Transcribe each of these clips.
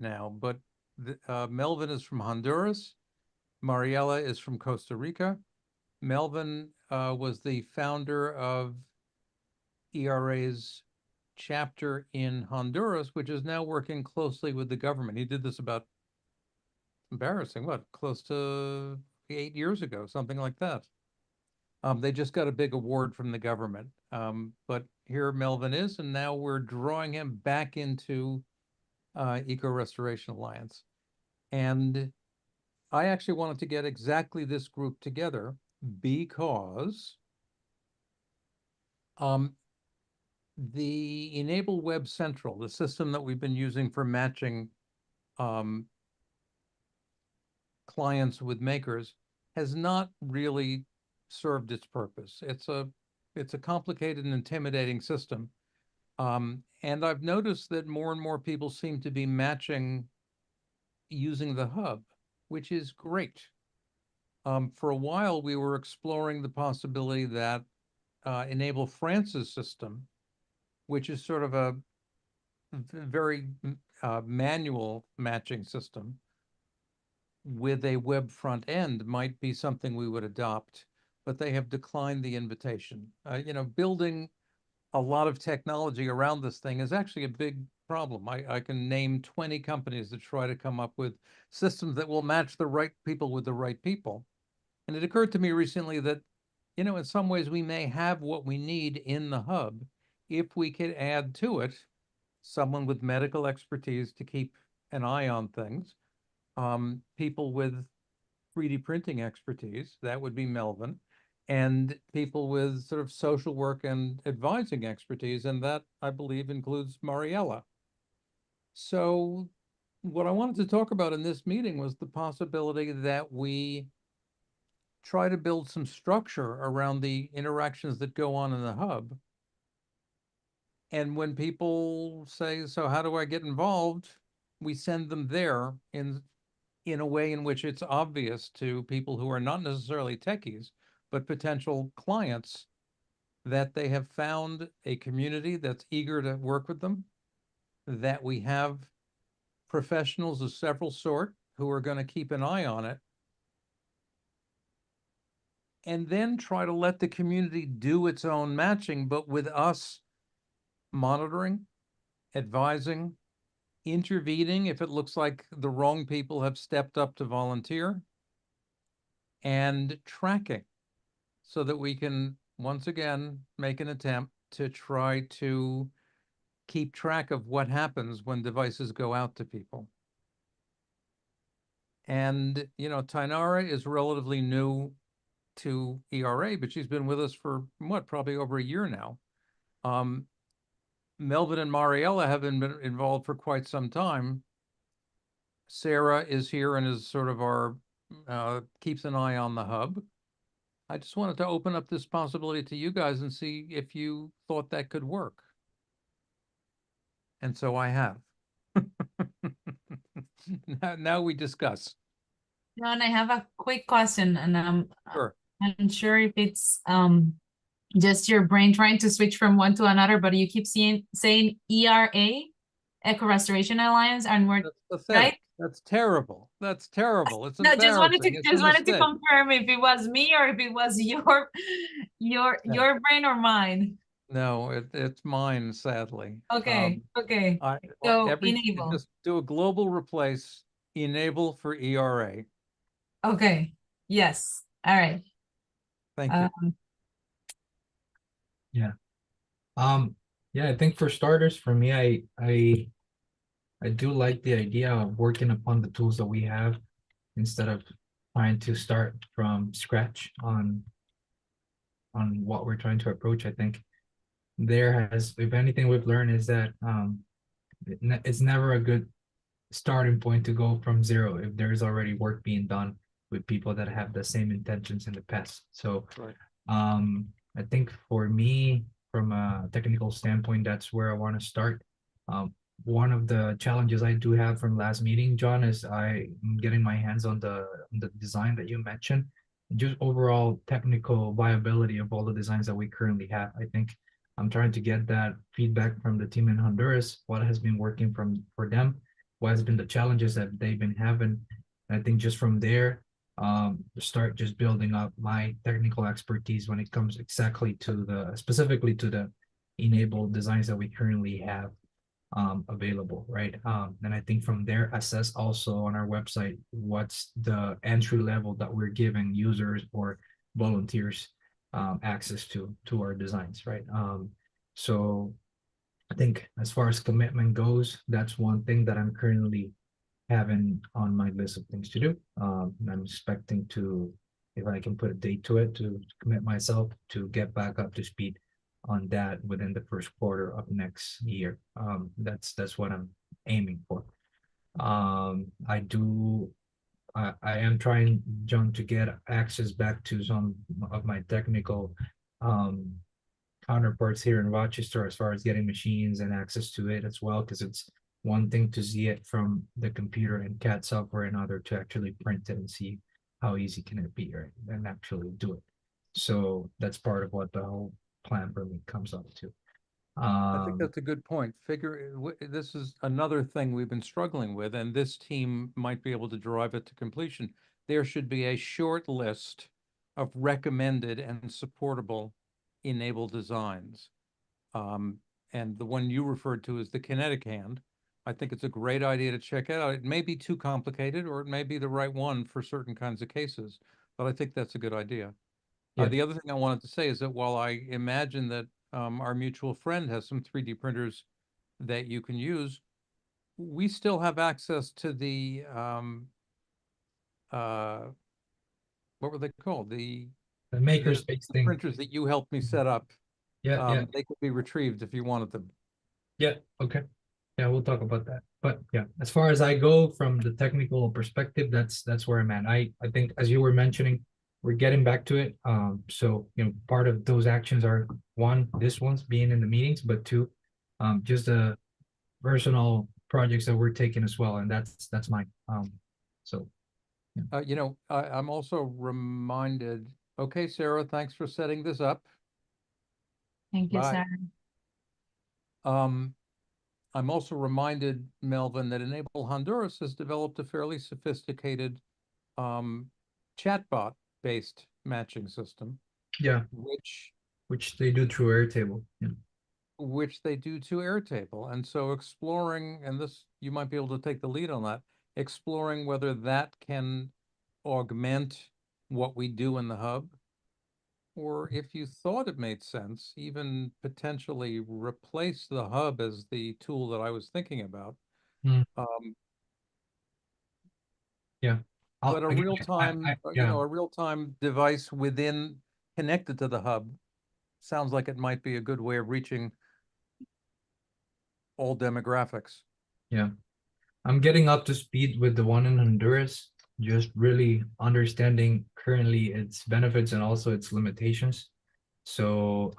now, but Melvin is from Honduras. Mariela is from Costa Rica. Melvin was the founder of ERA's chapter in Honduras, which is now working closely with the government. He did this about, embarrassing, what, close to 8 years ago, something like that. They just got a big award from the government. But here Melvin is, and now we're drawing him back into Eco Restoration Alliance. And I actually wanted to get exactly this group together because the e-NABLE Web Central, the system that we've been using for matching clients with makers, has not really served its purpose. It's a complicated and intimidating system. And I've noticed that more and more people seem to be matching using the hub, which is great. For a while, we were exploring the possibility that e-NABLE France's system, which is sort of a very manual matching system with a web front end, might be something we would adopt, but they have declined the invitation. Building a lot of technology around this thing is actually a big problem. I can name 20 companies that try to come up with systems that will match the right people with the right people. And it occurred to me recently that, in some ways we may have what we need in the hub if we could add to it someone with medical expertise to keep an eye on things, people with 3D printing expertise, that would be Melvin, and people with sort of social work and advising expertise, and that, I believe, includes Mariela. So what I wanted to talk about in this meeting was the possibility that we try to build some structure around the interactions that go on in the hub. And when people say, so how do I get involved? We send them there in a way in which it's obvious to people who are not necessarily techies, but potential clients, that they have found a community that's eager to work with them, that we have professionals of several sort who are going to keep an eye on it, and then try to let the community do its own matching, but with us monitoring, advising, intervening if it looks like the wrong people have stepped up to volunteer, and tracking so that we can once again make an attempt to try to keep track of what happens when devices go out to people. And, Tainara is relatively new to ERA, but she's been with us for probably over a year now. Melvin and Mariela have been involved for quite some time. Sarah is here and is sort of our, keeps an eye on the hub. I just wanted to open up this possibility to you guys and see if you thought that could work. And so I have. Now we discuss. John, I have a quick question, and Sure. I'm sure if it's just your brain trying to switch from one to another, but you keep saying ERA, Eco Restoration Alliance, and we're right. That's terrible. That's terrible. It's no, just wanted to confirm if it was me or if it was your brain or mine. No, it's mine, sadly. Okay. Okay. So e-NABLE. Just do a global replace e-NABLE for ERA. Okay. Yes. All right. Thank you. Yeah. Yeah, I think for starters, for me, I do like the idea of working upon the tools that we have instead of trying to start from scratch on what we're trying to approach. I think if anything we've learned is that it's never a good starting point to go from zero if there's already work being done with people that have the same intentions in the past. So right. I think for me, from a technical standpoint, that's where I want to start. One of the challenges I do have from last meeting, John, is I'm getting my hands on the design that you mentioned, just overall technical viability of all the designs that we currently have. I think I'm trying to get that feedback from the team in Honduras, what has been working for them, what has been the challenges that they've been having. And I think just from there, start just building up my technical expertise when it comes specifically to the enabled designs that we currently have available, right? And I think from there, assess also on our website what's the entry level that we're giving users or volunteers access to our designs, right? So I think as far as commitment goes, that's one thing that I'm currently having on my list of things to do. I'm expecting to, if I can put a date to it, to commit myself to get back up to speed on that within the first quarter of next year. That's what I'm aiming for. I am trying, John, to get access back to some of my technical counterparts here in Rochester as far as getting machines and access to it as well, because it's one thing to see it from the computer and CAD software, and other to actually print it and see how easy can it be, right, and actually do it. So that's part of what the whole plan for me comes up to. I think that's a good point. This is another thing we've been struggling with, and this team might be able to drive it to completion. There should be a short list of recommended and supportable enabled designs. And the one you referred to is the kinetic hand. I think it's a great idea to check it out. It may be too complicated, or it may be the right one for certain kinds of cases, but I think that's a good idea. Yeah. The other thing I wanted to say is that while I imagine that our mutual friend has some 3D printers that you can use, we still have access to the what were they called? The makerspace thing. printers that you helped me set up. Yeah. They could be retrieved if you wanted them. Yeah. Okay. Yeah, we'll talk about that. But yeah, as far as I go from the technical perspective, that's where I'm at. I think, as you were mentioning, we're getting back to it. So part of those actions are, one, this one's being in the meetings, but two, just the personal projects that we're taking as well, and that's mine. So yeah. I'm also reminded. Okay, Sarah, thanks for setting this up. Thank you, Bye. Sarah. I'm also reminded, Melvin, that Enable Honduras has developed a fairly sophisticated chatbot-based matching system. Yeah. Which they do through Airtable. Yeah. Which they do to Airtable. And so exploring, and this, you might be able to take the lead on that, exploring whether that can augment what we do in the hub, or if you thought it made sense, even potentially replace the hub as the tool that I was thinking about. Yeah. But a real-time, a real-time device connected to the hub sounds like it might be a good way of reaching all demographics. Yeah. I'm getting up to speed with the one in Honduras, just really understanding currently its benefits and also its limitations. So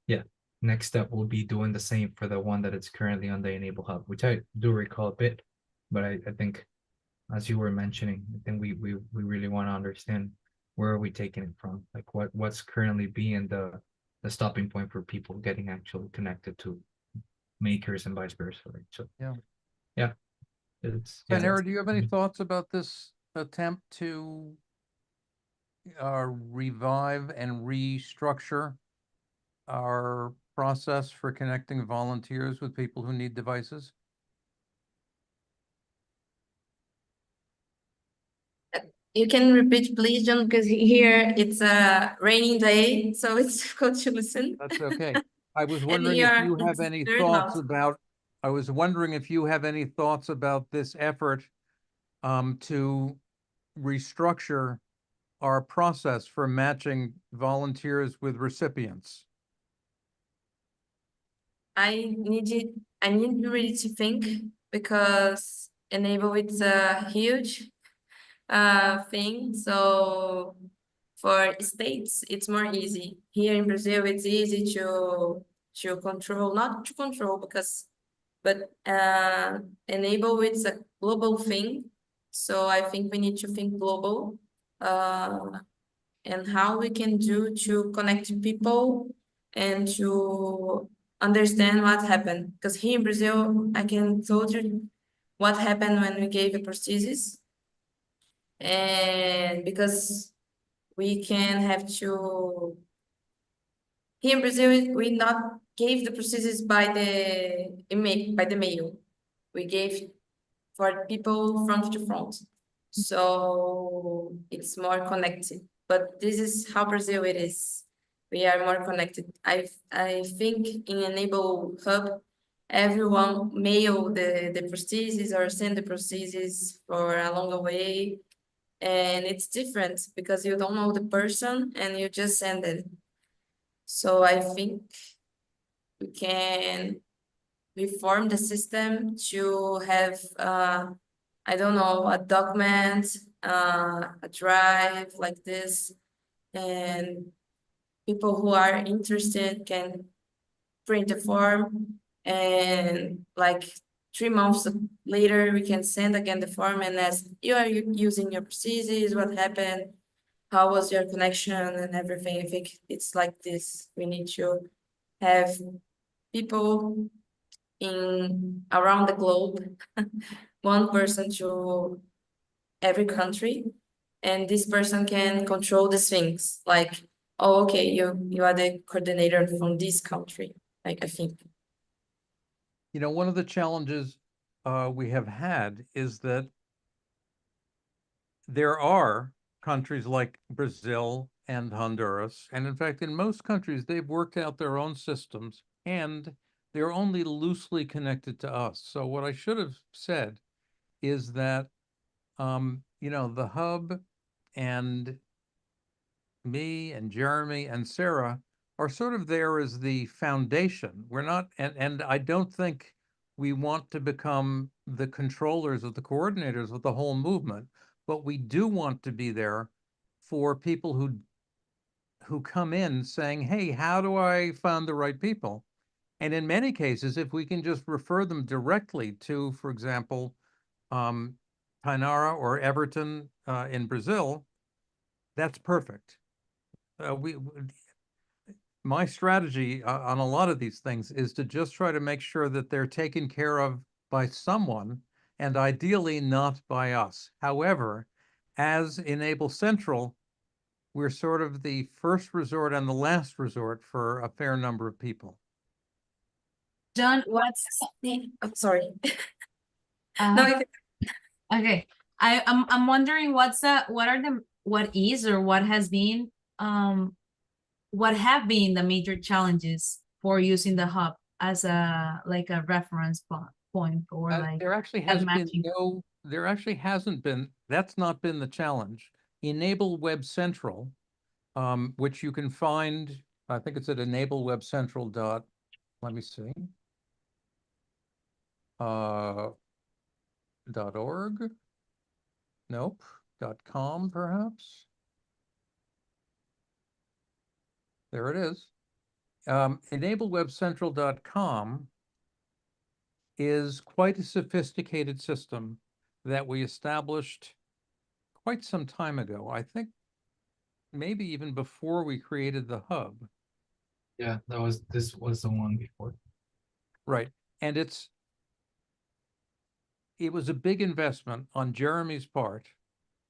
yeah, next step will be doing the same for the one that it's currently on the Enable Hub, which I do recall a bit, but I think, as you were mentioning, I think we really want to understand where are we taking it from, like what's currently being the stopping point for people getting actually connected to makers and vice versa, right? So yeah. Panera, do you have any thoughts about this attempt to revive and restructure our process for connecting volunteers with people who need devices? You can repeat, please, John, because here it's a raining day, so it's difficult to listen. That's okay. I was wondering if you have any thoughts about. I was wondering if you have any thoughts about this effort to restructure our process for matching volunteers with recipients. I need really to think, because Enable it's a huge thing. So for states, it's more easy. Here in Brazil, it's easy to control, not to control, but Enable it's a global thing. So I think we need to think global, and how we can do to connect people and to understand what happened. Because here in Brazil, I can totally what happened when we gave the prosthesis. And because we can have to, here in Brazil, we not gave the prosthesis by the mail. We gave for people front to front. So it's more connected. But this is how Brazil it is. We are more connected. I think in e-NABLE Hub, everyone mail the prosthesis or send the prosthesis for a longer way. And it's different because you don't know the person and you just send it. So I think we can reform the system to have, I don't know, a document, a drive like this, and people who are interested can print the form, and like 3 months later, we can send again the form and ask, you are using your prosthesis, what happened? How was your connection and everything? I think it's like this. We need to have people in around the globe, one person to every country, and this person can control these things. Like, oh, okay, you are the coordinator from this country. Like, I think. You know, one of the challenges we have had is that there are countries like Brazil and Honduras, and in fact, in most countries, they've worked out their own systems, and they're only loosely connected to us. So what I should have said is that, you know, the hub and me and Jeremy and Sarah are sort of there as the foundation. We're not, and I don't think we want to become the controllers or the coordinators of the whole movement, but we do want to be there for people who come in saying, hey, how do I find the right people? And in many cases, if we can just refer them directly to, for example, Tainara or Everton in Brazil, that's perfect. My strategy on a lot of these things is to just try to make sure that they're taken care of by someone, and ideally not by us. However, as e-NABLE Central, we're sort of the first resort and the last resort for a fair number of people. John, what's I'm sorry. uh, No, you okay? I'm wondering what is or what has been what have been the major challenges for using the hub as a like a reference point or like There actually as has been matching. there actually hasn't been, that's not been the challenge. e-NABLE Web Central, which you can find, I think it's at enablewebcentral dot, let me see, .org? Nope, .com perhaps? There it is. Enablewebcentral.com is quite a sophisticated system that we established quite some time ago. I think maybe even before we created the hub. Yeah, this was the one before. Right. And it was a big investment on Jeremy's part,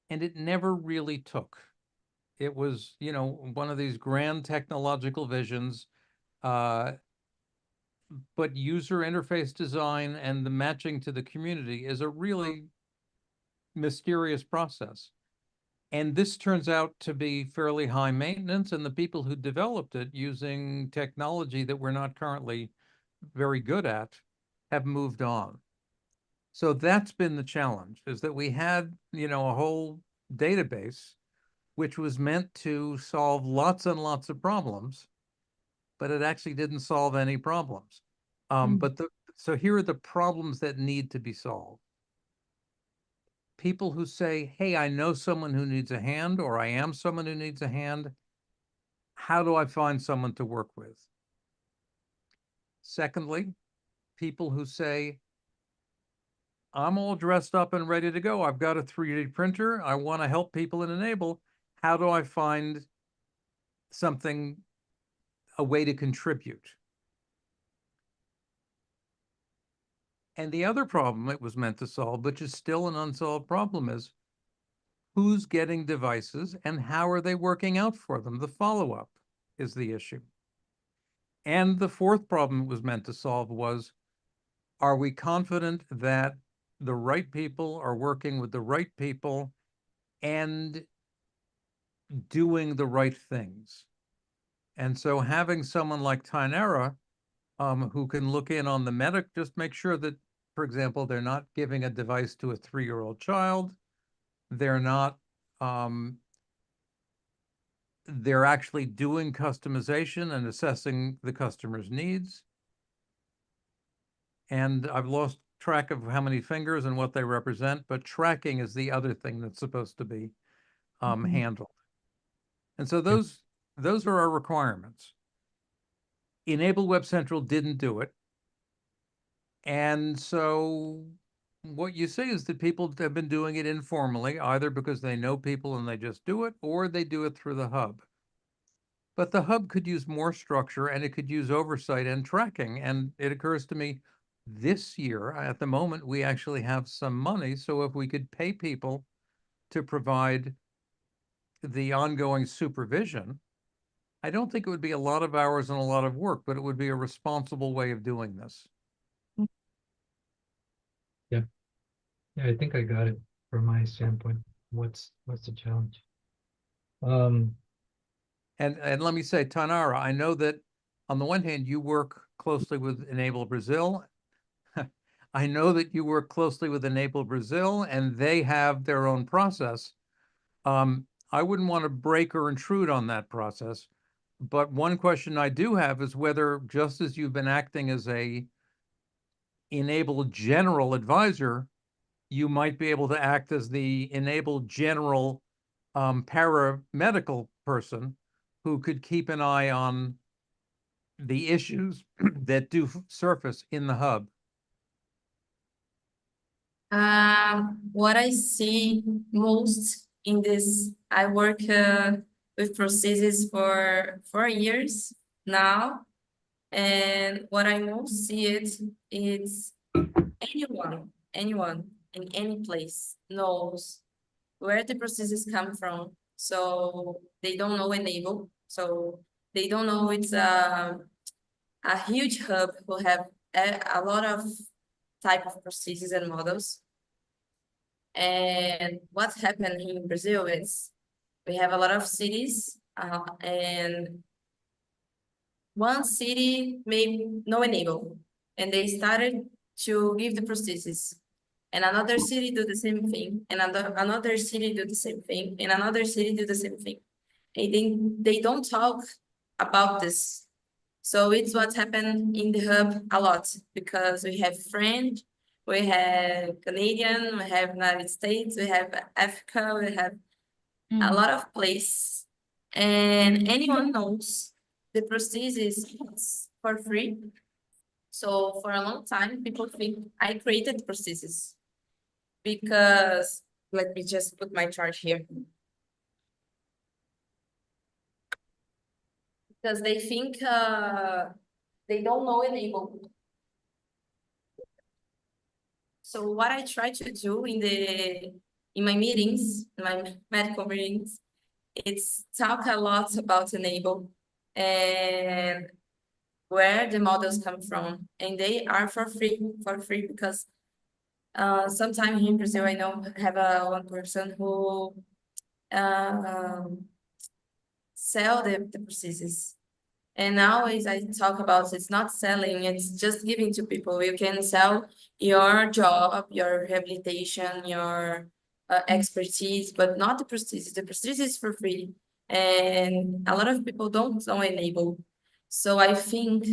and it never really took. It was, you know, one of these grand technological visions, but user interface design and the matching to the community is a really mysterious process. And this turns out to be fairly high maintenance, and the people who developed it using technology that we're not currently very good at have moved on. So that's been the challenge, is that we had, you know, a whole database which was meant to solve lots and lots of problems, but it actually didn't solve any problems. So here are the problems that need to be solved. People who say, hey, I know someone who needs a hand, or I am someone who needs a hand. How do I find someone to work with? Secondly, people who say, I'm all dressed up and ready to go. I've got a 3D printer. I want to help people in e-NABLE. How do I find something, a way to contribute? And the other problem it was meant to solve, which is still an unsolved problem, is who's getting devices and how are they working out for them? The follow-up is the issue. And the fourth problem it was meant to solve was, are we confident that the right people are working with the right people and doing the right things? And so having someone like Tainara, who can look in on the medic, just make sure that, for example, they're not giving a device to a 3-year-old child. They're not, they're actually doing customization and assessing the customer's needs. And I've lost track of how many fingers and what they represent, but tracking is the other thing that's supposed to be handled. And so those are our requirements. e-NABLE Web Central didn't do it. And so what you say is that people have been doing it informally, either because they know people and they just do it, or they do it through the hub. But the hub could use more structure and it could use oversight and tracking. And it occurs to me this year, at the moment, we actually have some money. So if we could pay people to provide the ongoing supervision, I don't think it would be a lot of hours and a lot of work, but it would be a responsible way of doing this. Yeah, I think I got it from my standpoint. What's the challenge? And let me say, Tainara, I know that on the one hand, you work closely with e-NABLE Brazil. I know that you work closely with e-NABLE Brazil and they have their own process. I wouldn't want to break or intrude on that process. But one question I do have is whether, just as you've been acting as a e-NABLE general advisor, you might be able to act as the e-NABLE general paramedical person who could keep an eye on the issues that do surface in the hub. What I see most in this, I work with processes for 4 years now, and what I most see it's anyone in any place knows where the processes come from. So they don't know e-NABLE. So they don't know it's a huge hub who have a lot of type of processes and models. And what's happened here in Brazil is we have a lot of cities, and one city may no e-NABLE, and they started to give the processes. And another city do the same thing, and another city do the same thing, and another city do the same thing. And they don't talk about this. So it's what's happened in the hub a lot, because we have French, we have Canadian, we have United States, we have Africa, we have a lot of places. And anyone knows the process is for free. So for a long time, people think I created processes because, let me just put my chart here. Because they think they don't know e-NABLE. So what I try to do in my meetings, in my medical meetings, it's talk a lot about e-NABLE and where the models come from, and they are for free because sometime here in Brazil, I know have one person who sell the processes. And nowadays I talk about it's not selling, it's just giving to people. You can sell your job, your rehabilitation, your expertise, but not the prosthesis. The prosthesis is for free. And a lot of people don't know e-NABLE. So I think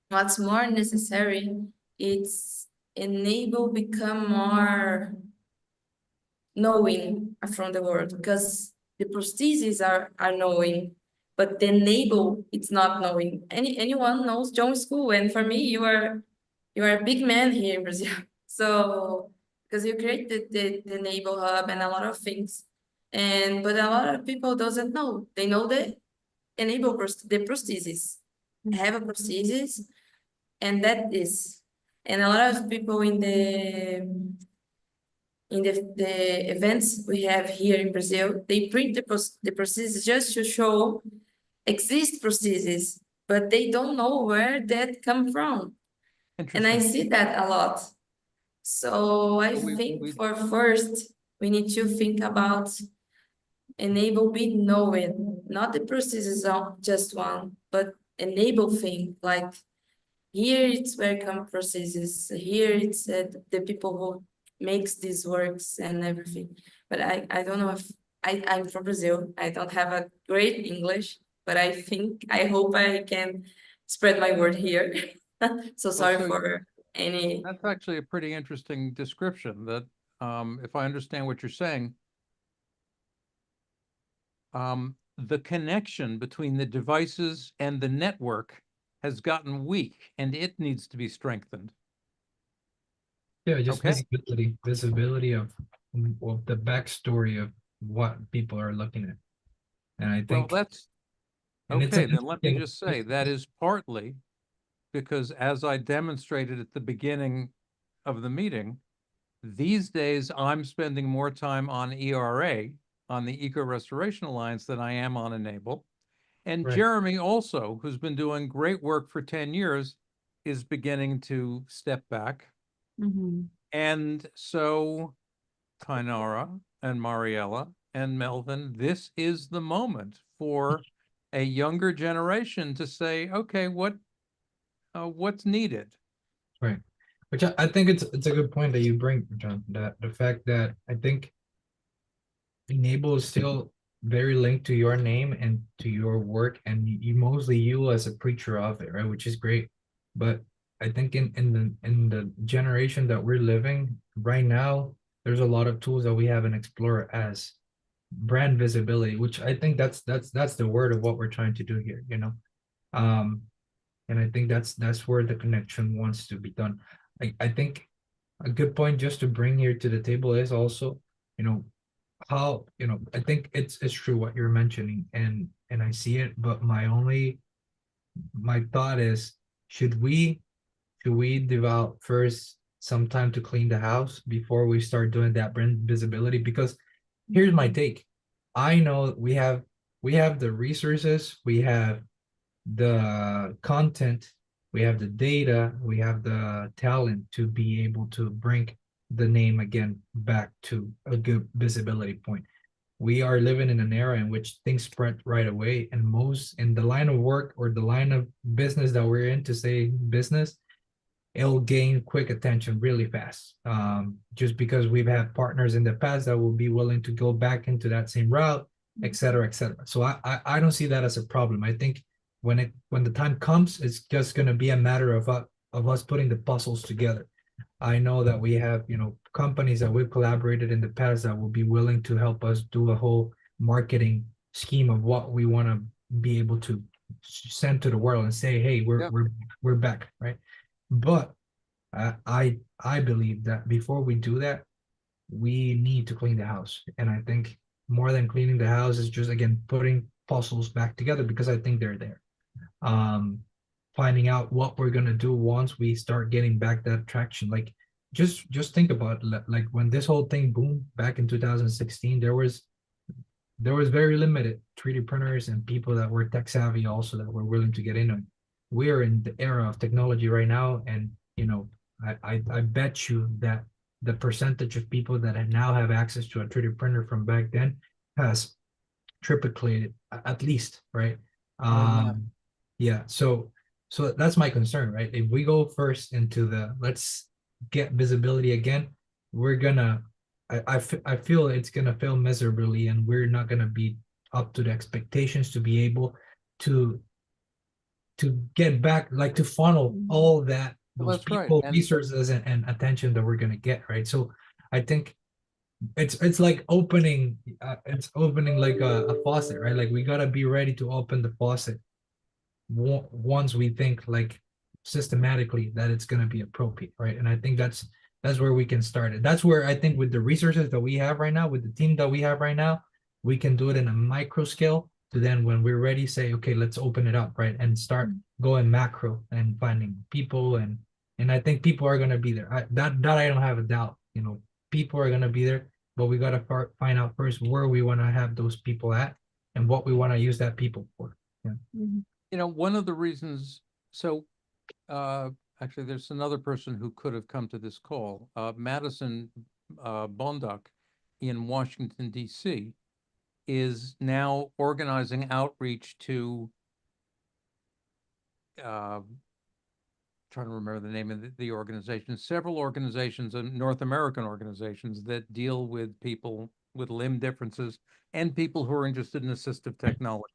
what's more necessary, it's e-NABLE become more knowing from the world, because the prostheses are knowing, but the e-NABLE, it's not knowing. Anyone knows John School, and for me, you are a big man here in Brazil. So because you created the e-NABLE hub and a lot of things, but a lot of people doesn't know. They know the e-NABLE the prosthesis. I have a prosthesis, and that is. And a lot of people in the events we have here in Brazil, they print the processes just to show exist processes, but they don't know where that come from. And I Interesting. see that a lot. So I So we- think we- for first, we need to think about enable be knowing, not the processes of just one, but enable thing, like here it's where come processes, here it's the people who makes these works and everything. But I don't know if I'm from Brazil. I don't have a great English, but I hope I can spread my word here. So sorry so for any. That's actually a pretty interesting description that, if I understand what you're saying, the connection between the devices and the network has gotten weak and it needs to be strengthened. Yeah, just Okay. visibility of the backstory of what people are looking at. And I Well, think, that's, and it's okay, an then let me interesting- just say that is partly because, as I demonstrated at the beginning of the meeting, these days I'm spending more time on ERA, on the Eco Restoration Alliance, than I am on e-NABLE. And Right. Jeremy also, who's been doing great work for 10 years, is beginning to step back. Mhm. And so Tainara and Mariella and Melvin, this is the moment for a younger generation to say, okay, what's needed? Right. Which I think it's a good point that you bring, John, that the fact that I think e-NABLE is still very linked to your name and to your work, and you mostly you as a preacher of it, right? Which is great. But I think in the generation that we're living right now, there's a lot of tools that we haven't explored as brand visibility, which I think that's the word of what we're trying to do here, you know. And I think that's where the connection wants to be done. I think a good point just to bring here to the table is also, you know, how, you know, I think it's true what you're mentioning, and I see it, but my thought is, should we devote first some time to clean the house before we start doing that brand visibility? Because here's my take. I know we have the resources, we have the content, we have the data, we have the talent to be able to bring the name again back to a good visibility point. We are living in an era in which things spread right away, and most in the line of work or the line of business that we're in, to say business, it'll gain quick attention really fast. Just because we've had partners in the past that will be willing to go back into that same route, et cetera, et cetera. So I don't see that as a problem. I think when the time comes, it's just going to be a matter of us putting the puzzles together. I know that we have, you know, companies that we've collaborated in the past that will be willing to help us do a whole marketing scheme of what we want to be able to send to the world and say, hey, we're back, right? But I believe that before we do that, we need to clean the house. And I think more than cleaning the house is just, again, putting puzzles back together, because I think they're there. Finding out what we're gonna do once we start getting back that traction. Like, just think about like when this whole thing boomed back in 2016, there was very limited 3D printers and people that were tech savvy also that were willing to get in on. We are in the era of technology right now, and you know, I bet you that the percentage of people that now have access to a 3D printer from back then has triplicated at least, right? Yeah, so that's my concern, right? If we go first into the let's get visibility again, we're gonna I feel it's gonna fail miserably, and we're not gonna be up to the expectations to be able to get back, like to funnel all that Well, those that's right. people, And resources and attention that we're gonna get, right? So I think it's like opening it's opening like a faucet, right? Like we gotta be ready to open the faucet once we think like systematically that it's going to be appropriate, right? And I think that's where we can start it. That's where I think with the resources that we have right now, with the team that we have right now, we can do it in a micro scale to then when we're ready say, okay, let's open it up, right? And start going macro and finding people and And I think people are gonna be there. That I don't have a doubt. You know, people are gonna be there, but we gotta find out first where we want to have those people at and what we want to use that people for. Mhm. You know, one of the reasons, so actually, there's another person who could have come to this call, Madison Bondock in Washington, D.C., is now organizing outreach to trying to remember the name of the organization, several organizations and North American organizations that deal with people with limb differences and people who are interested in assistive technology.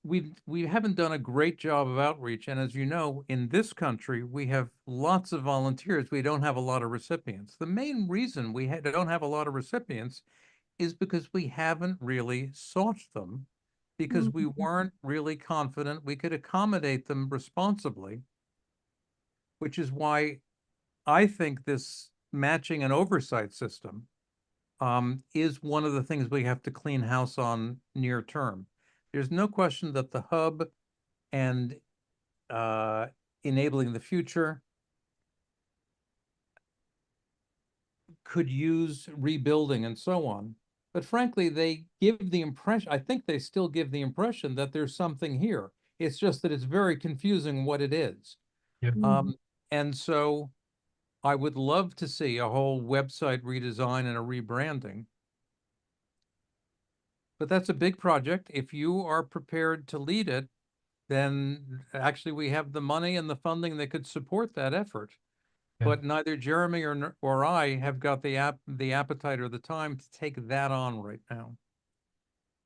We haven't done a great job of outreach, and as you know, in this country, we have lots of volunteers. We don't have a lot of recipients. The main reason we don't have a lot of recipients is because we haven't really sought them, because we weren't really confident we could accommodate them responsibly, which is why I think this matching and oversight system is one of the things we have to clean house on near term. There's no question that the hub and enabling the future could use rebuilding and so on. But frankly, they give the impression, I think they still give the impression that there's something here. It's just that it's very confusing what it is. Yep. And so I would love to see a whole website redesign and a rebranding. But that's a big project. If you are prepared to lead it, then actually we have the money and the funding that could support that effort. Yeah. But neither Jeremy or I have got the appetite or the time to take that on right now.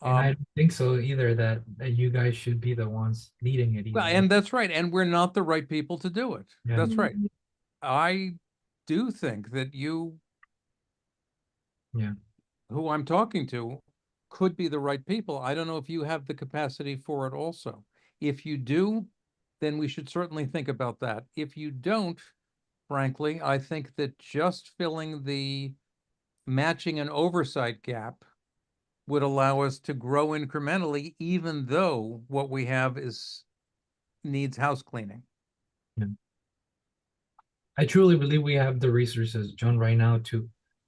And I don't think so either that you guys should be the ones leading it Well, either. and that's right. And we're not the right people to do it. Yeah. That's right. I do think that you, Yeah. who I'm talking to, could be the right people. I don't know if you have the capacity for it also. If you do, then we should certainly think about that. If you don't, frankly, I think that just filling the matching and oversight gap would allow us to grow incrementally, even though what we have needs house cleaning. I truly believe we have the resources, John, right now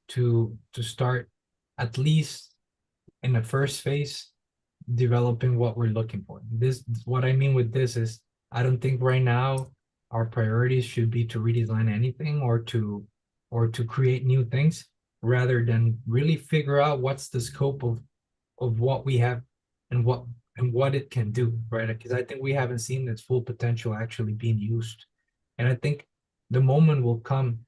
to start at least in the first phase developing what we're looking for. This what I mean with this is I don't think right now our priorities should be to redesign anything or to create new things rather than really figure out what's the scope of what we have and what it can do, right? Because I think we haven't seen its full potential actually being used. And I think the moment will come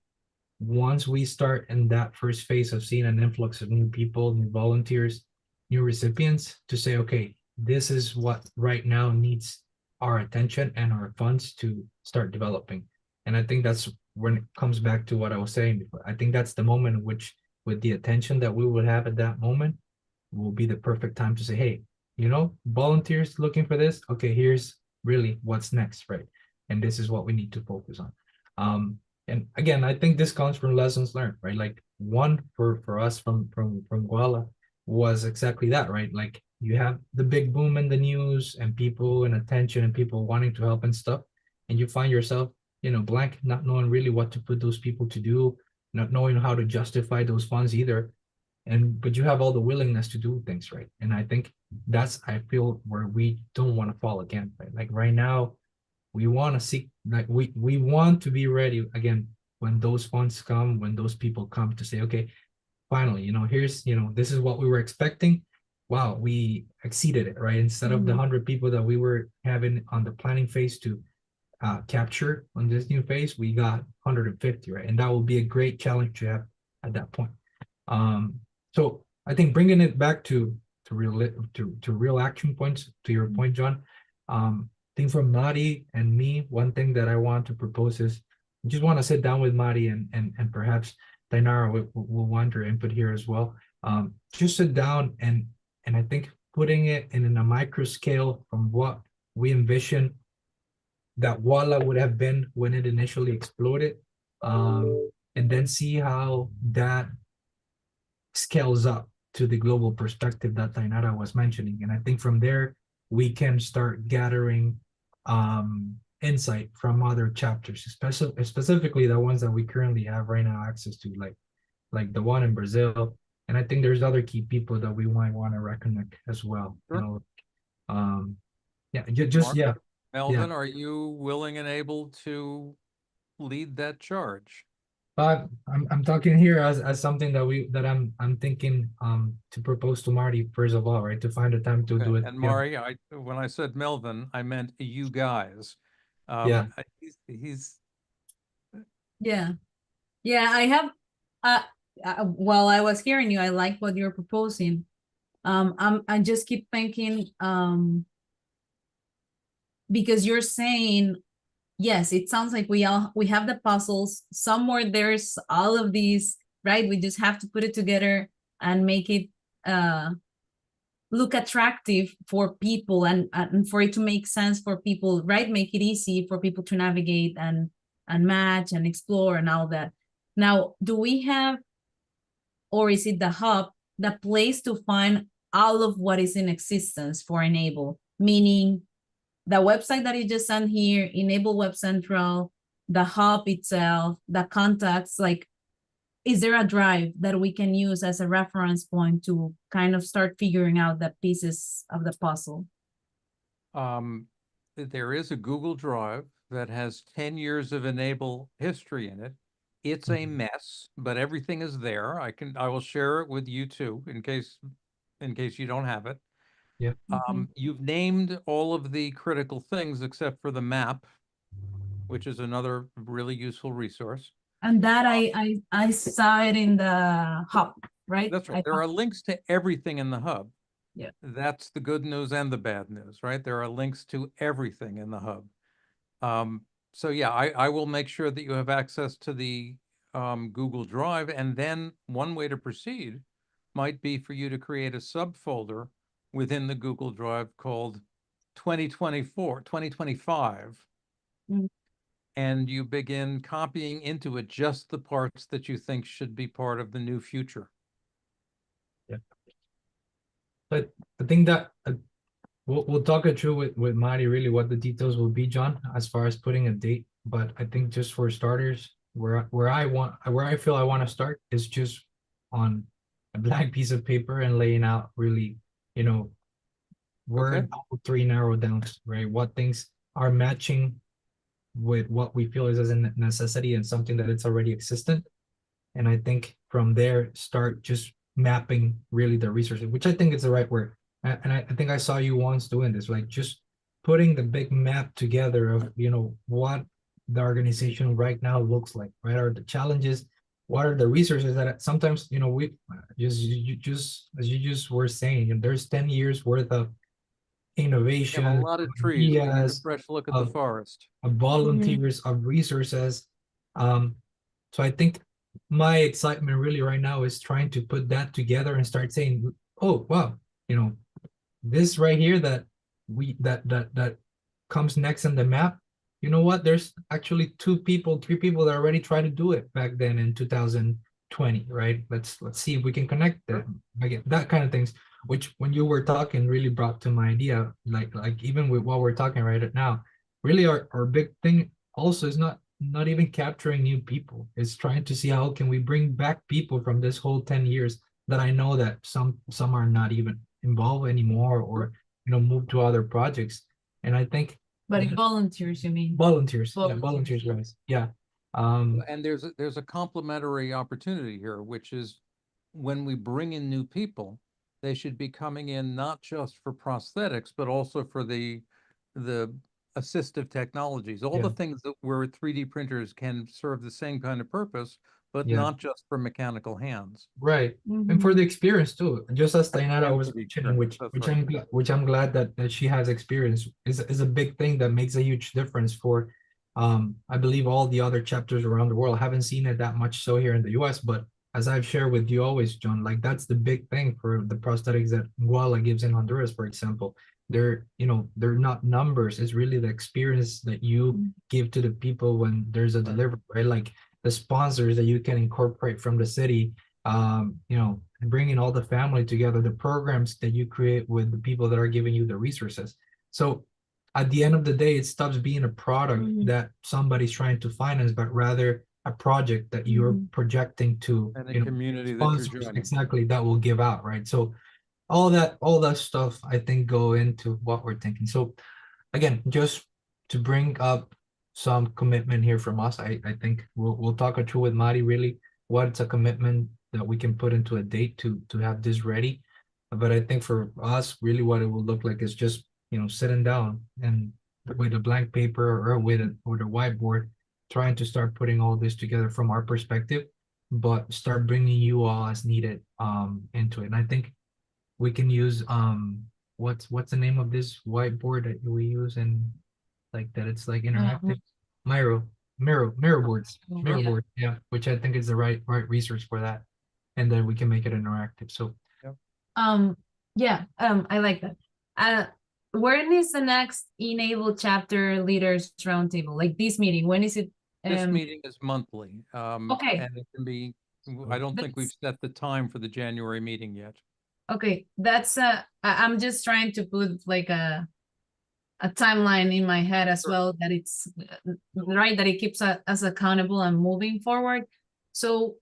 once we start in that first phase of seeing an influx of new people, new volunteers, new recipients to say, okay, this is what right now needs our attention and our funds to start developing. And I think that's when it comes back to what I was saying before. I think that's the moment in which, with the attention that we would have at that moment, will be the perfect time to say, hey, you know, volunteers looking for this. Okay, here's really what's next, right? And this is what we need to focus on. And again, I think this comes from lessons learned, right? Like one for us from Guala was exactly that, right? Like you have the big boom in the news and people and attention and people wanting to help and stuff, and you find yourself, you know, blank, not knowing really what to put those people to do, not knowing how to justify those funds either. But you have all the willingness to do things, right? And I think that's, I feel, where we don't want to fall again, right? Like right now, we want to seek, like we want to be ready again when those funds come, when those people come to say, okay, finally, you know, here's, you know, this is what we were expecting. Wow, we exceeded it, right? Instead of the 100 people that we were having on the planning phase to capture on this new phase, we got 150, right? And that will be a great challenge to have at that point. So I think bringing it back to real action points, to your point, John, I think for Mari and me, one thing that I want to propose is I just want to sit down with Mari and perhaps Dainara will want her input here as well. Just sit down and I think putting it in a micro scale from what we envision that Walla would have been when it initially exploded, and then see how that scales up to the global perspective that Dainara was mentioning. And I think from there, we can start gathering insight from other chapters, especially specifically the ones that we currently have right now access to, like the one in Brazil. And I think there's other key people that we might want to reconnect as well. Sure. You know, yeah, just Mark? yeah. Melvin, are you willing and able to lead that charge? But I'm talking here as something that I'm thinking to propose to Marty first of all, right? To find a time to Okay, do it. and Yeah. Mari, when I said Melvin, I meant you guys. Yeah. He's Yeah. Yeah, I have, while I was hearing you, I like what you're proposing. I just keep thinking, because you're saying, yes, it sounds like we have the puzzles. Somewhere there's all of these, right? We just have to put it together and make it look attractive for people and for it to make sense for people, right? Make it easy for people to navigate and match and explore and all that. Now, do we have, or is it the hub, the place to find all of what is in existence for e-NABLE? Meaning the website that you just sent here, e-NABLE Web Central, the hub itself, the contacts, like, is there a drive that we can use as a reference point to kind of start figuring out the pieces of the puzzle? There is a Google Drive that has 10 years of e-NABLE history in it. It's a mess, but everything is there. I will share it with you too, in case you don't have it. Yeah. You've named all of the critical things except for the map, which is another really useful resource. And that I saw it in the hub, right? That's right. There are links to everything in the hub. Yeah. That's the good news and the bad news, right? There are links to everything in the hub. So yeah, I will make sure that you have access to the Google Drive, and then one way to proceed might be for you to create a subfolder within the Google Drive called 2025. Mm. And you begin copying into it just the parts that you think should be part of the new future. Yeah. But I think that we'll talk it through with Marty really what the details will be, John, as far as putting a date. But I think just for starters, where I feel I want to start is just on a blank piece of paper and laying out really, you know, where three narrow downs, right? What things are matching with what we feel is as a necessity and something that it's already existent. And I think from there, start just mapping really the resources, which I think is the right word. And I think I saw you once doing this, like just putting the big map together of, you know, what the organization right now looks like, right? Are the challenges, what are the resources that sometimes, you know, we just as you just were saying, you know, there's 10 years worth of innovation, You have a lot of trees. We need a ideas, fresh look at the forest. of volunteers, of resources. So I think my excitement really right now is trying to put that together and start saying, oh, wow, you know, this right here that comes next in the map, you know what? There's actually 3 people that already tried to do it back then in 2020, right? Let's see if we can connect them. Again, that kind of things, which when you were talking really brought to my idea, like even with what we're talking right now, really our big thing also is not even capturing new people. It's trying to see how can we bring back people from this whole 10 years that I know that some are not even involved anymore, or, you know, move to other projects. And I think But volunteers, you mean? volunteers, yeah, Volunteers. volunteers, guys. Yeah. And there's a complementary opportunity here, which is when we bring in new people, they should be coming in not just for prosthetics, but also for the assistive technologies, all the things that where 3D printers can serve the same kind of purpose, but Yeah. not just for mechanical hands. Right. Mhm. And for the experience too, just as Tainara And was for the mentioning, experience, which I'm glad that she has experience is a big thing that makes a huge difference for I believe all the other chapters around the world. I haven't seen it that much so here in the US, but as I've shared with you always, John, like that's the big thing for the prosthetics that Guala gives in Honduras, for example. They're, you know, they're not numbers, it's really the experience that you give to the people when there's a delivery, right? Like the sponsors that you can incorporate from the city, you know, bringing all the family together, the programs that you create with the people that are giving you the resources. So at the end of the day, it stops being a product Mhm. that somebody's trying to finance, but rather a project that you're Mhm. projecting to, And a you know, community that you're sponsors joining. exactly that will give out, right? So all that stuff I think go into what we're thinking. So again, just to bring up some commitment here from us, I think we'll talk it through with Mari really what's a commitment that we can put into a date to have this ready. But I think for us, really what it will look like is just, you know, sitting down and with a blank paper or with a whiteboard, trying to start putting all this together from our perspective, but start bringing you all as needed into it. And I think we can use what's the name of this whiteboard that we use and like that it's like interactive mirror boards mirror Yeah. board, yeah, which I think is the right resource for that, and then we can make it interactive. So Yeah, I like that. When is the next e-NABLE Chapter Leaders Roundtable? Like this meeting, when is it? This meeting is monthly. Okay. And it can be, I don't think we've set the time for the January meeting yet. Okay, that's I'm just trying to put like a timeline in my head as Sure. well, that it's right, that it keeps us accountable and moving forward. So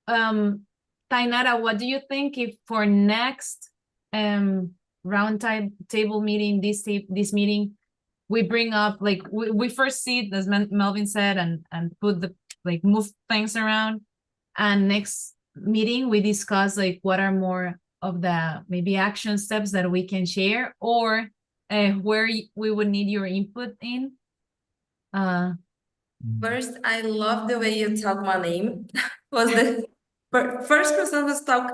Tainara, what do you think if for next table meeting, this meeting, we bring up like we first see it as Melvin said and put the like move things around, and next meeting we discuss like what are more of the maybe action steps that we can share, or where we would need your input in. First, I love the way you talk my name. Was the first person who talk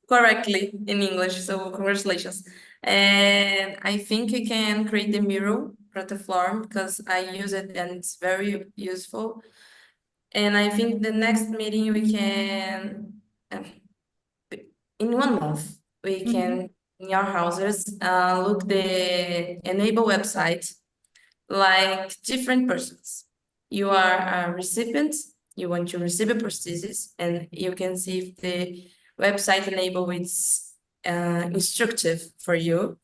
correctly in English, so congratulations. And I think you can create the mural platform because I use it and it's very useful. And I think the next meeting we can, in 1 month, we can in your houses look the e-NABLE website like different persons. You are a recipient, you want to receive a prosthesis, and you can see if the website e-NABLE is instructive for you.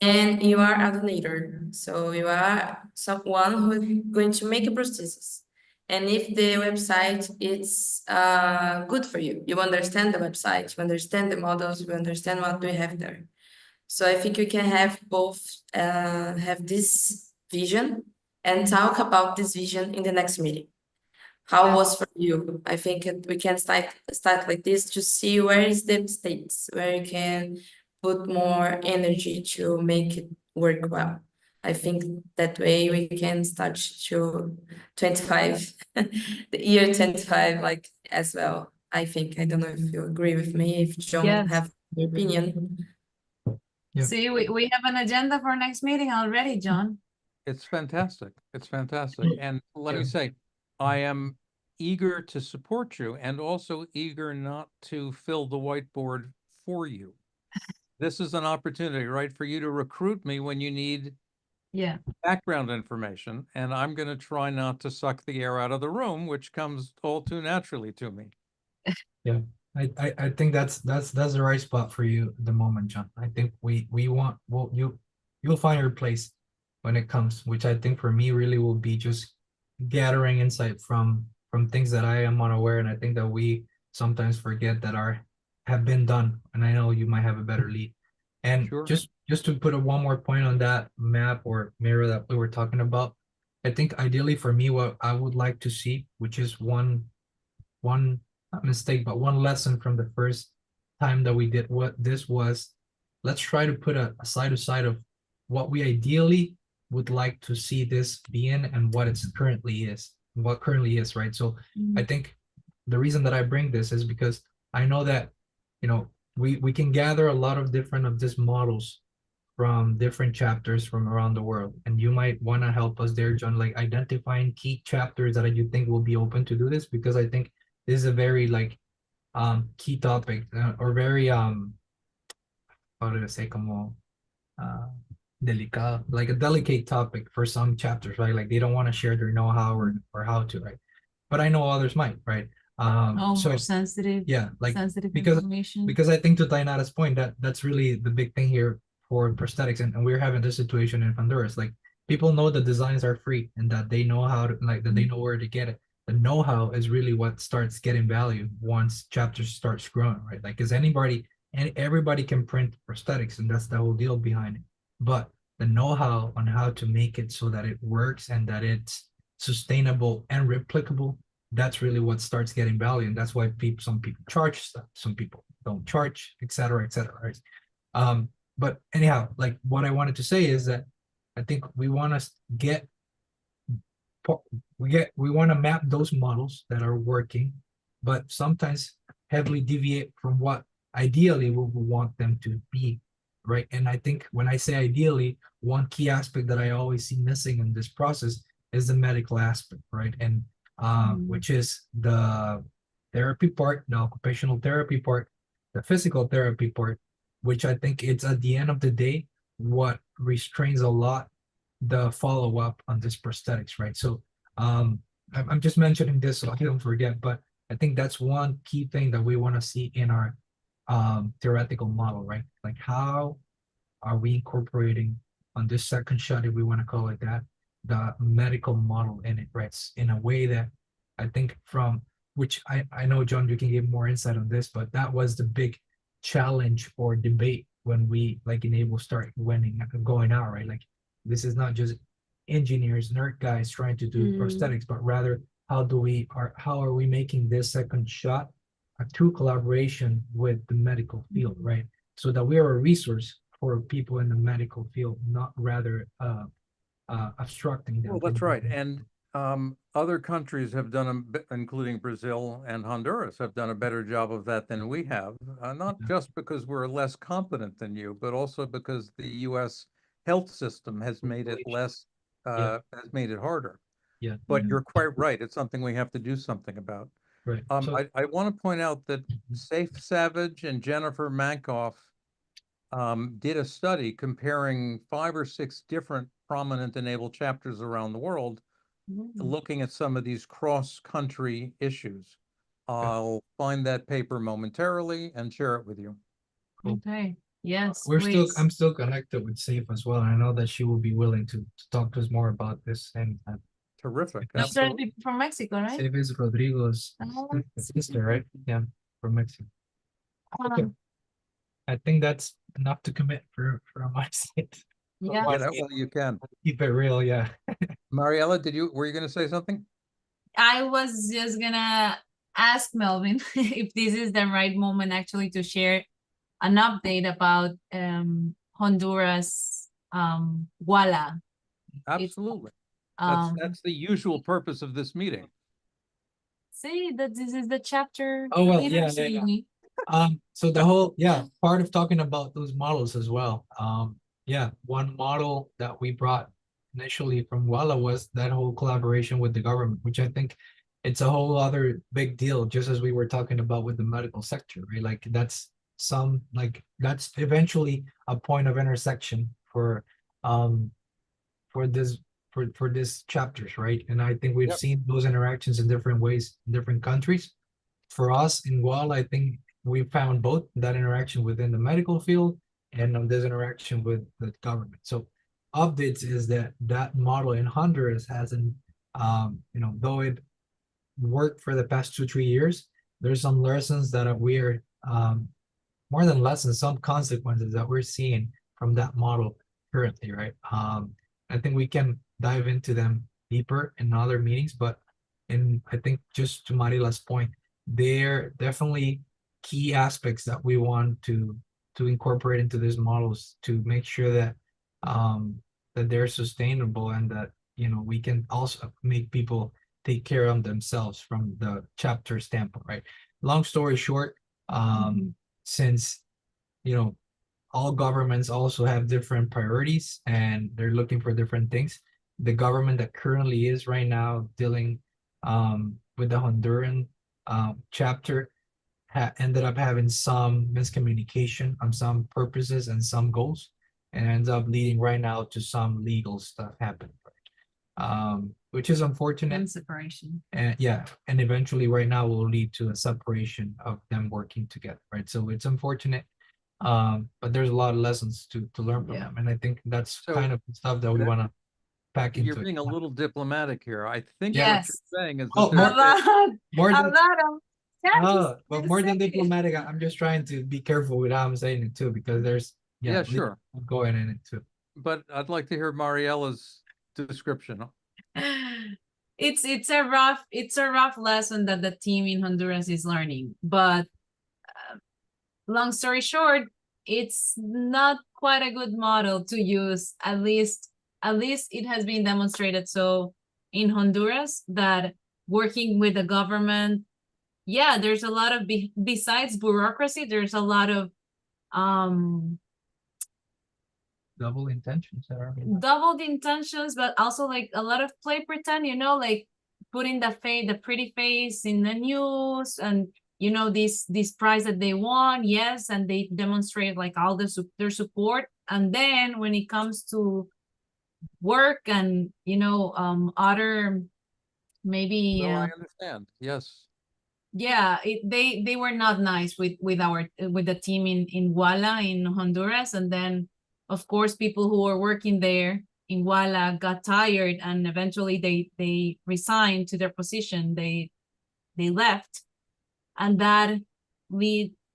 And you are a donator, so you are someone who is going to make a prosthesis. And if the website is good for you, you understand the website, you understand the models, you understand what we have there. So I think we can have both have this vision and talk about this vision in the next meeting. How was for you? I think we can start like this to see where is the mistakes, where you can put more energy to make it work well. I think that way we can start to 25, the year 25, like as well. I think, I don't know if you agree with me, if John Yes. have your opinion. Yeah. See, we have an agenda for next meeting already, John. It's fantastic. It's fantastic. And let me Yeah. say, I am eager to support you and also eager not to fill the whiteboard for you. This is an opportunity, right, for you to recruit me when you need Yeah. background information, and I'm going to try not to suck the air out of the room, which comes all too naturally to me. Yeah, I think that's the right spot for you at the moment, John. I think we want, well, you'll find your place when it comes, which I think for me really will be just gathering insight from things that I am unaware, and I think that we sometimes forget that have been done, and I know you might have a better lead. And Sure. just to put one more point on that map or mirror that we were talking about, I think ideally for me, what I would like to see, which is one not mistake, but one lesson from the first time that we did what this was, let's try to put a side to side of what we ideally would like to see this be in and what currently is, right? So I think the reason that I bring this is because I know that, you know, we can gather a lot of different of these models from different chapters from around the world, and you might want to help us there, John, like identifying key chapters that you think will be open to do this, because I think this is a very like key topic, or very how do I say, como delicado, like a delicate topic for some chapters, right? Like they don't want to share their know-how or how to, right? But I know others might, right? So More sensitive. yeah, like Sensitive because information. I think to Tainara's point, that's really the big thing here for prosthetics, and we're having this situation in Honduras. Like people know the designs are free and that they know how to like that they know where to get it. The know-how is really what starts getting value once chapters starts growing, right? Like, is anybody and everybody can print prosthetics, and that's the whole deal behind it. But the know-how on how to make it so that it works and that it's sustainable and replicable, that's really what starts getting value. And that's why some people charge stuff, some people don't charge, et cetera, right? But anyhow, like what I wanted to say is that I think we want to get we want to map those models that are working, but sometimes heavily deviate from what ideally we would want them to be, right? And I think when I say ideally, one key aspect that I always see missing in this process is the medical aspect, right? And which is the therapy part, the occupational therapy part, the physical therapy part, which I think it's at the end of the day what restrains a lot the follow-up on this prosthetics, right? So I'm just mentioning this so I don't forget, but I think that's one key thing that we want to see in our theoretical model, right? Like how are we incorporating on this second shot, if we want to call it that, the medical model in it, right? In a way that I think from which I know, John, you can give more insight on this, but that was the big challenge or debate when we like e-NABLE start going out, right? Like this is not just engineers, nerd guys trying to do prosthetics, but rather how are we making this second shot a true collaboration with the medical field, right? So that we are a resource for people in the medical field, not rather obstructing them. Well, that's right. And other countries have done, including Brazil and Honduras, have done a better job of that than we have. Not just because we're less competent than you, but also because the U.S. health system has made it has made it harder. Yeah. But you're quite right. It's something we have to do something about. Right. I want to point out that Safe Savage and Jennifer Mankoff did a study comparing 5 or 6 different prominent e-NABLE chapters around the world, looking at some of these cross-country issues. I'll find that paper momentarily and share it with you. Cool. Okay, yes, I'm still connected with Safe as well. And I know that she will be willing to talk to us more about this. And Terrific. Those are the people from Mexico, right? Safe is Rodrigo's sister, right? Yeah, from Mexico. Okay. I think that's enough to commit for my side. Yeah. Get out while you can. Keep it real, yeah. Mariela, were you going to say something? I was just gonna ask Melvin if this is the right moment actually to share an update about Honduras WALA. Absolutely. Um, That's the usual purpose of this meeting. say that this is the chapter. Oh, well, leaders yeah. meeting. So the whole, part of talking about those models as well. One model that we brought initially from WALA was that whole collaboration with the government, which I think it's a whole other big deal, just as we were talking about with the medical sector, right? Like that's eventually a point of intersection for this chapters, right? And I think we've seen those interactions in different ways in different countries. For us in WALA, I think we found both that interaction within the medical field and this interaction with the government. So updates is that model in Honduras hasn't, though it worked for the past 2-3 years, there's some lessons that we're more than lessons, some consequences that we're seeing from that model currently, right? I think we can dive into them deeper in other meetings, but I think just to Marila's point, they're definitely key aspects that we want to incorporate into these models to make sure that that they're sustainable and that we can also make people take care of themselves from the chapter standpoint, right? Long story short, since all governments also have different priorities and they're looking for different things, the government that currently is right now dealing with the Honduran chapter ended up having some miscommunication on some purposes and some goals, and ends up leading right now to some legal stuff happening, right? Which is unfortunate. And separation. And and eventually right now will lead to a separation of them working together, right? So it's unfortunate. But there's a lot of lessons to learn from Yeah. them, and I think that's So kind of the stuff that we that- want to pack You're into it. being a little diplomatic here. I think Yeah. what Yes. you're saying is Oh, that more- A lot, More a than lot of challenges but more than to say. diplomatic, I'm just trying to be careful with how I'm saying it too, because there's Yeah, legal sure. going in it too. But I'd like to hear Mariella's description. It's a rough lesson that the team in Honduras is learning, but long story short, it's not quite a good model to use. At least it has been demonstrated so in Honduras that working with the government, yeah, there's a lot of besides bureaucracy, there's a lot of um Double intentions that are. doubled intentions, but also like a lot of play pretend, like putting the pretty face in the news, and this prize that they won, yes, and they demonstrate like all their support, and then when it comes to work and other maybe No, I understand. Yes. yeah, they were not nice with the team in Walla in Honduras, and then of course people who were working there in Walla got tired, and eventually they resigned to their position. They left, and that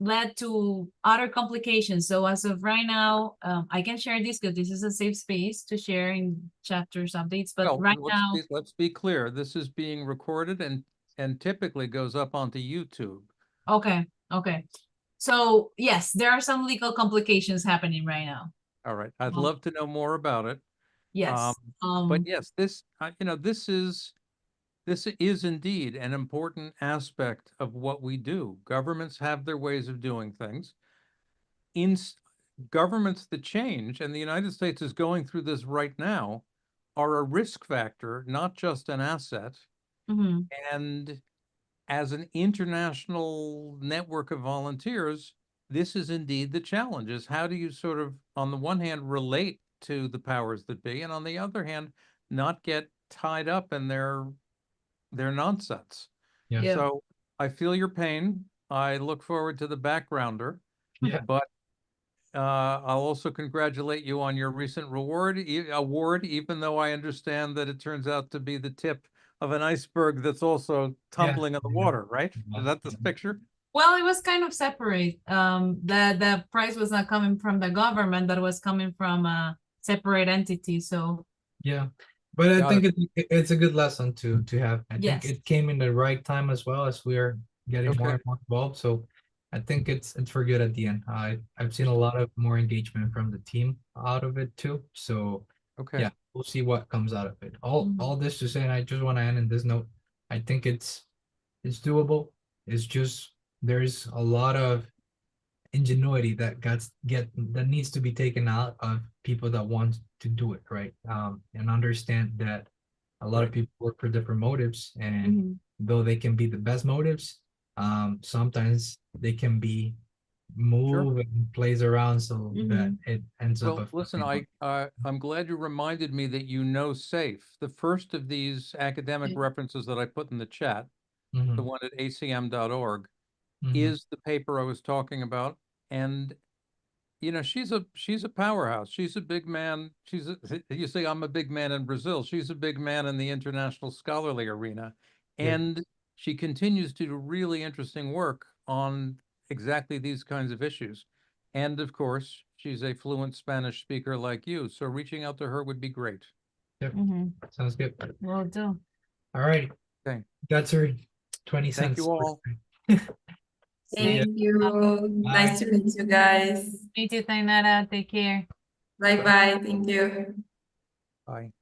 led to other complications. So as of right now, I can share this because this is a safe space to share in chapters updates. But Well, right now, let's be clear. This is being recorded and typically goes up onto YouTube. okay. So yes, there are some legal complications happening right now. All right. I'd Um, love to know more about it. Yes. But yes, this is indeed an important aspect of what we do. Governments have their ways of doing things. Governments that change, and the United States is going through this right now, are a risk factor, not just an asset. mhm, And as an international network of volunteers, this is indeed the challenge, is how do you sort of, on the one hand, relate to the powers that be, and on the other hand, not get tied up in their nonsense. Yeah. Yeah. So I feel your pain. I look forward to the backgrounder, Yeah. but I'll also congratulate you on your recent award, even though I understand that it turns out to be the tip of an iceberg that's also tumbling in the water, right? Is that the picture? Well, it was kind of separate. The price was not coming from the government, but it was coming from a separate entity. So Yeah, but I Got think it's a good lesson to have. I think Yes. it came in the right time as well, as we are getting more Okay. and more involved. So I think it's for good at the end. I've seen a lot of more engagement from the team out of it too. So Okay. yeah, we'll see what comes out of it. All Mhm. this to say, and I just want to end in this note. I think it's doable. It's just there's a lot of ingenuity that needs to be taken out of people that want to do it right, and understand that a lot of Right. people work for different motives, and Mhm. though they can be the best motives, sometimes they can be move and plays around so that it ends up Well, listen, I'm glad you reminded me that SAFE. The first of these academic Yeah. references that I put in the chat, the Mhm, one at acm.org, mhm. is the paper I was talking about. And she's a powerhouse. She's a big man. You say I'm a big man in Brazil. She's a big man in the international scholarly arena. Yeah. And she continues to do really interesting work on exactly these kinds of issues. And of course, she's a fluent Spanish speaker like you. So reaching out to her would be great. Yep, Mhm. sounds good. Will do. All right, Okay. that's her 20 Thank cents. you all. See ya. Thank you. Nice to meet you guys. Me too, Tainara. Take care. Bye bye. Thank you. Bye.